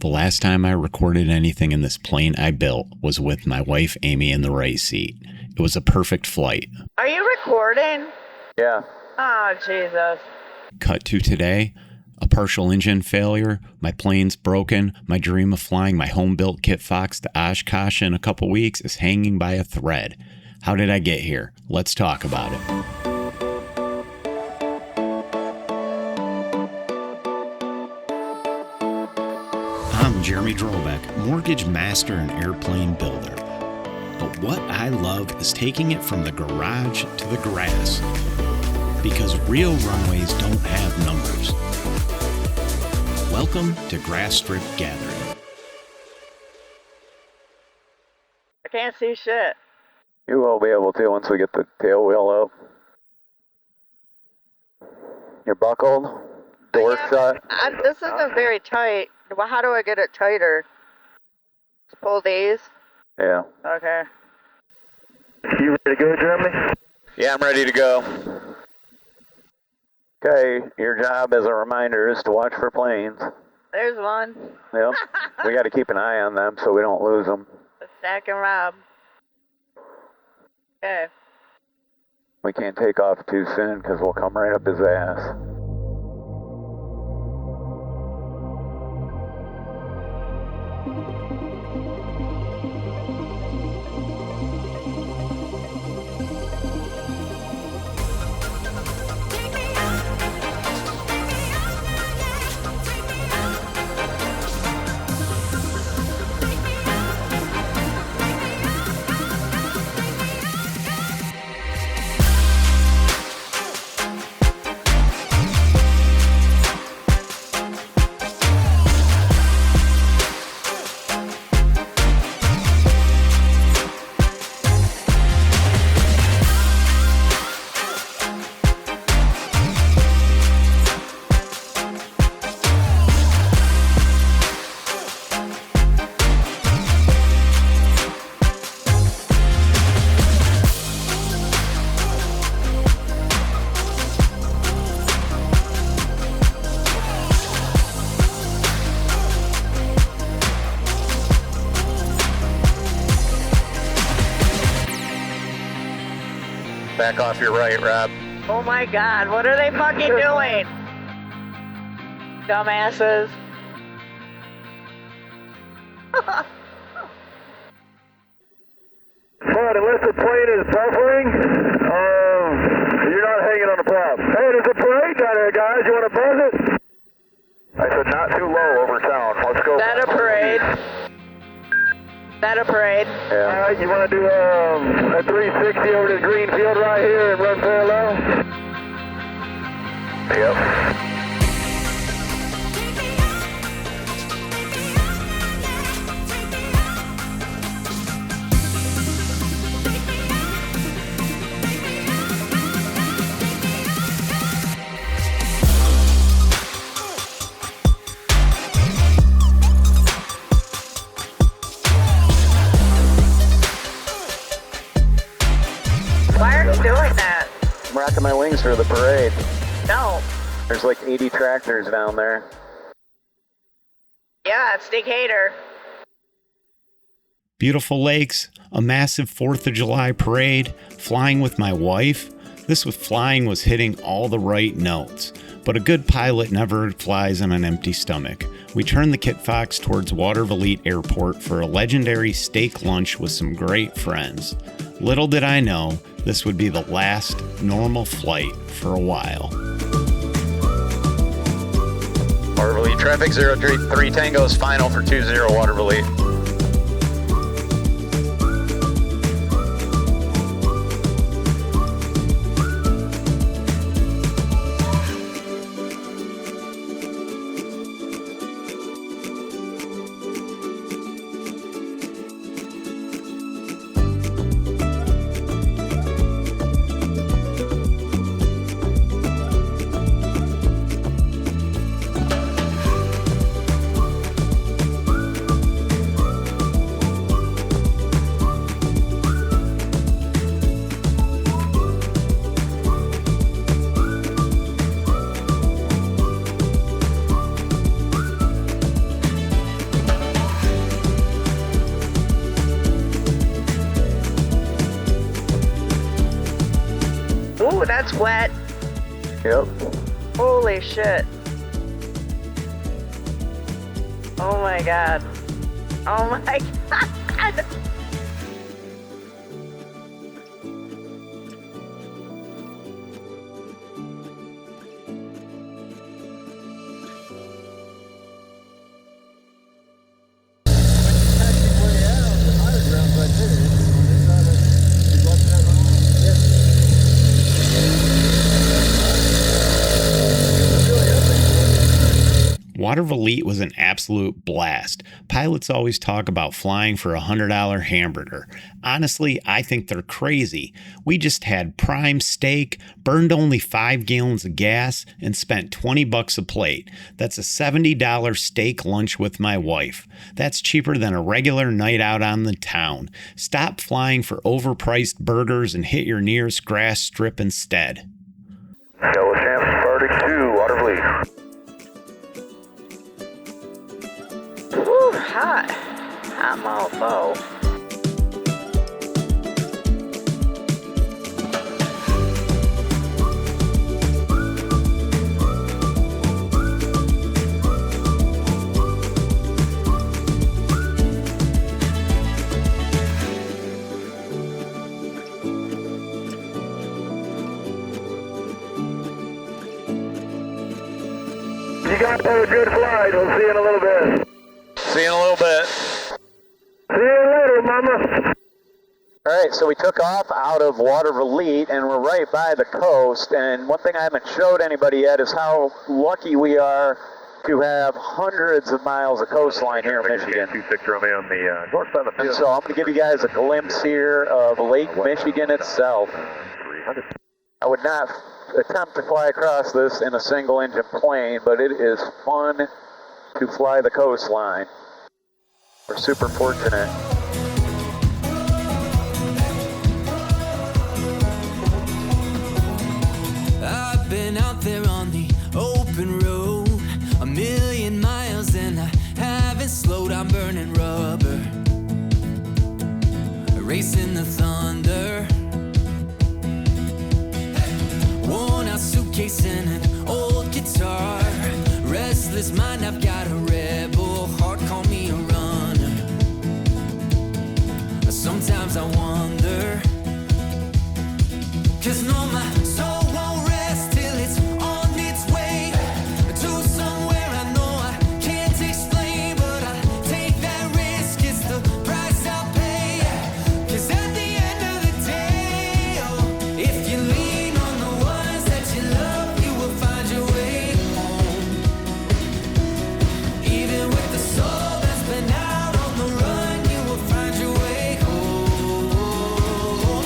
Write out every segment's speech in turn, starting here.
The last time I recorded anything in this plane I built was with my wife Amy in the right seat. It was a perfect flight. Are you recording? Yeah. Oh, Jesus. Cut to today, a partial engine failure, my plane's broken, my dream of flying my home-built Kitfox to Oshkosh in a couple weeks is hanging by a thread. How did I get here? Let's talk about it. I'm Jeremy Drobeck, mortgage master and airplane builder. But what I love is taking it from the garage to the grass. Because real runways don't have numbers. Welcome to Grass Strip Gathering. I can't see shit. You will be able to once we get the tail wheel up. You're buckled, door shut. This isn't very tight. Well, how do I get it tighter? Just pull these? Yeah. Okay. You ready to go, Jeremy? Yeah, I'm ready to go. Okay, your job as a reminder is to watch for planes. There's one. Yep. We got to keep an eye on them so we don't lose them. The Stack and Rob. Okay. We can't take off too soon because we'll come right up his ass. Back off your right, Rob. Oh my God, what are they fucking doing? Dumbasses. But unless the plane is buffering, you're not hanging on the prop. Hey, there's a parade down there, guys. You want to buzz it? I said not too low over town. Let's go. That a parade? That a parade? Yeah. All right, you want to do a 360 over to the green field right here and run parallel? Yep. Why are you doing that? I'm rocking my wings for the parade. No. There's like 80 tractors down there. Yeah, it's Decatur. Beautiful lakes, a massive 4th of July parade, flying with my wife. This with flying was hitting all the right notes. But a good pilot never flies on an empty stomach. We turned the Kitfox towards Watervliet Airport for a legendary steak lunch with some great friends. Little did I know, this would be the last normal flight for a while. Watervliet traffic 033 Tango's final for 20 Watervliet. Ooh, that's wet. Yep. Holy shit. Oh my god. Oh my god. Watervliet was an absolute blast. Pilots always talk about flying for a $100 hamburger. Honestly, I think they're crazy. We just had prime steak, burned only 5 gallons of gas, and spent $20 a plate. That's a $70 steak lunch with my wife. That's cheaper than a regular night out on the town. Stop flying for overpriced burgers and hit your nearest grass strip instead. Yellow Champs, Arctic 2, Watervliet. Woo, hot. Hot mofo. You guys have a good flight. We'll see you in a little bit. See you in a little bit. See you later, mama. All right, so we took off out of Watervliet, and we're right by the coast. And one thing I haven't showed anybody yet is how lucky we are to have hundreds of miles of coastline here in Michigan. 26 Romeo on the north side of the And field. so I'm going to give you guys a glimpse here of Lake Michigan itself. 300. I would not attempt to fly across this in a single-engine plane, but it is fun to fly the coastline. We're super fortunate. I've been out there on the open road, 1,000,000 miles, and I haven't slowed. I'm burning rubber, racing the thunder. Worn out suitcase and an old guitar. Restless mind, I've got a rebel heart. Call me a runner. Sometimes I wonder, 'cause no, my soul won't rest till it's on its way to somewhere I know I can't explain, but I take that risk. It's the price I'll pay. 'Cause at the end of the day, oh, if you lean on the ones that you love, you will find your way home. Even with the soul that's been out on the run, you will find your way home.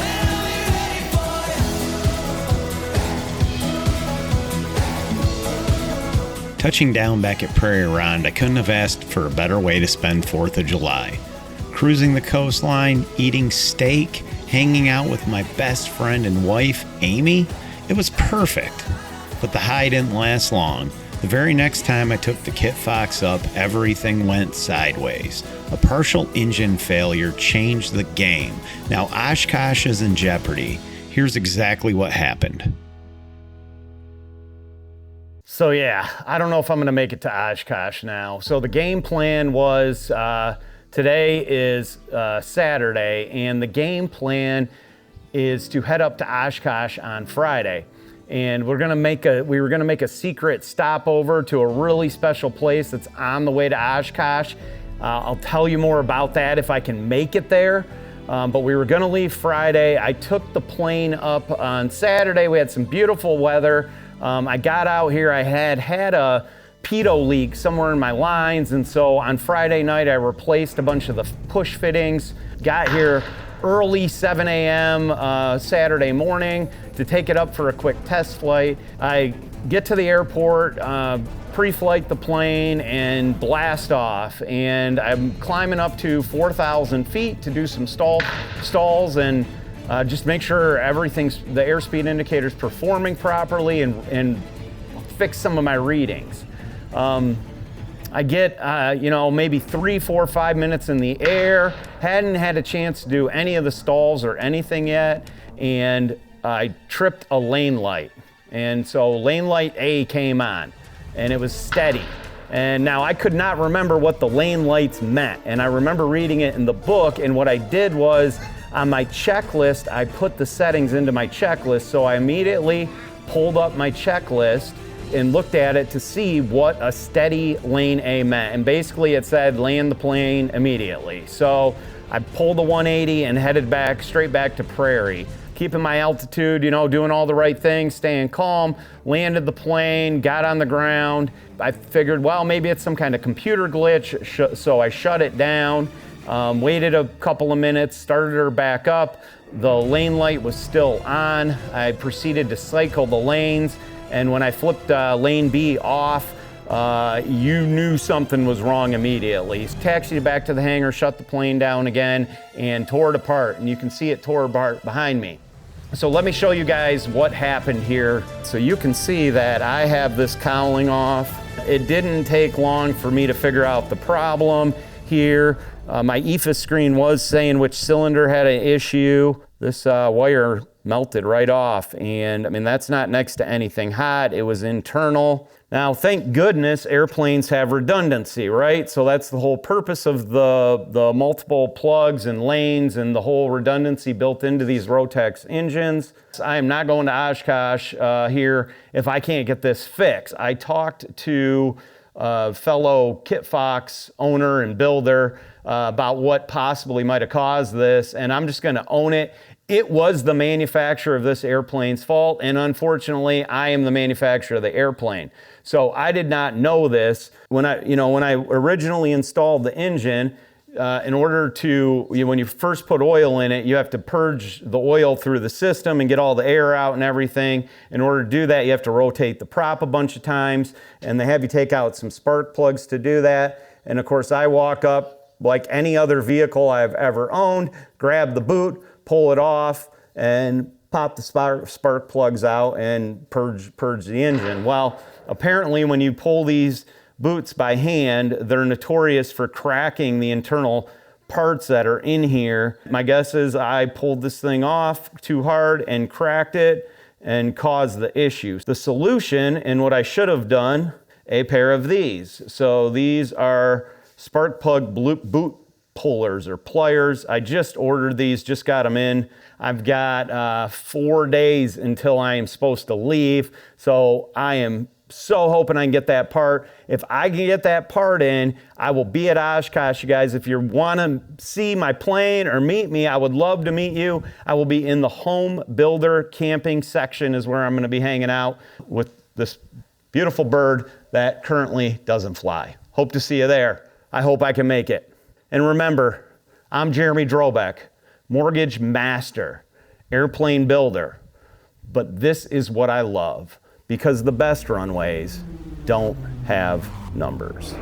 And I'll be ready for you. Touching down back at Prairie Ronde, I couldn't have asked for a better way to spend 4th of July. Cruising the coastline, eating steak, hanging out with my best friend and wife, Amy, it was perfect. But the high didn't last long. The very next time I took the Kitfox up, everything went sideways. A partial engine failure changed the game. Now Oshkosh is in jeopardy. Here's exactly what happened. So yeah, I don't know if I'm gonna make it to Oshkosh now. So the game plan was, today is Saturday, and the game plan is to head up to Oshkosh on Friday. And we were gonna make a secret stopover to a really special place that's on the way to Oshkosh. I'll tell you more about that if I can make it there. But we were gonna leave Friday. I took the plane up on Saturday. We had some beautiful weather. I got out here, I had a pitot leak somewhere in my lines, and so on Friday night I replaced a bunch of the push fittings, got here early 7 a.m. Saturday morning to take it up for a quick test flight. I get to the airport, pre-flight the plane, and blast off, and I'm climbing up to 4,000 feet to do some stalls and just make sure the airspeed indicator's performing properly and fix some of my readings. I get, maybe 3, 4, 5 minutes in the air, hadn't had a chance to do any of the stalls or anything yet, and I tripped a lane light. And so lane light A came on and it was steady. And now I could not remember what the lane lights meant. And I remember reading it in the book, and what I did was on my checklist, I put the settings into my checklist. So I immediately pulled up my checklist and looked at it to see what a steady lane A meant. And basically it said land the plane immediately. So I pulled the 180 and headed back, straight back to Prairie. Keeping my altitude, you know, doing all the right things, staying calm, landed the plane, got on the ground. I figured, well, maybe it's some kind of computer glitch, so I shut it down, waited a couple of minutes, started her back up. The lane light was still on. I proceeded to cycle the lanes, and when I flipped lane B off, you knew something was wrong immediately. Taxied back to the hangar, shut the plane down again, and tore it apart. And you can see it tore apart behind me. So let me show you guys what happened here. So you can see that I have this cowling off. It didn't take long for me to figure out the problem here. My EFIS screen was saying which cylinder had an issue. This wire melted right off, and I mean, that's not next to anything hot. It was internal. Now, thank goodness airplanes have redundancy, right? So that's the whole purpose of the multiple plugs and lanes and the whole redundancy built into these Rotex engines. I am not going to Oshkosh here if I can't get this fixed. I talked to a fellow Kitfox owner and builder about what possibly might have caused this, and I'm just going to own it. It was the manufacturer of this airplane's fault, and unfortunately, I am the manufacturer of the airplane. So I did not know this. When I originally installed the engine, in order to, when you first put oil in it, you have to purge the oil through the system and get all the air out and everything. In order to do that, you have to rotate the prop a bunch of times, and they have you take out some spark plugs to do that. And of course, I walk up like any other vehicle I've ever owned, grab the boot, pull it off, and pop the spark plugs out and purge the engine. Well, apparently when you pull these boots by hand, they're notorious for cracking the internal parts that are in here. My guess is I pulled this thing off too hard and cracked it and caused the issue. The solution, and what I should have done, a pair of these. So these are spark plug boot pullers or pliers. I just ordered these, just got them in. I've got 4 days until I am supposed to leave. So I am so hoping I can get that part. If I can get that part in, I will be at Oshkosh, you guys. If you want to see my plane or meet me, I would love to meet you. I will be in the home builder camping section is where I'm going to be hanging out with this beautiful bird that currently doesn't fly. Hope to see you there. I hope I can make it. And remember, I'm Jeremy Drobeck, mortgage master, airplane builder. But this is what I love, because the best runways don't have numbers.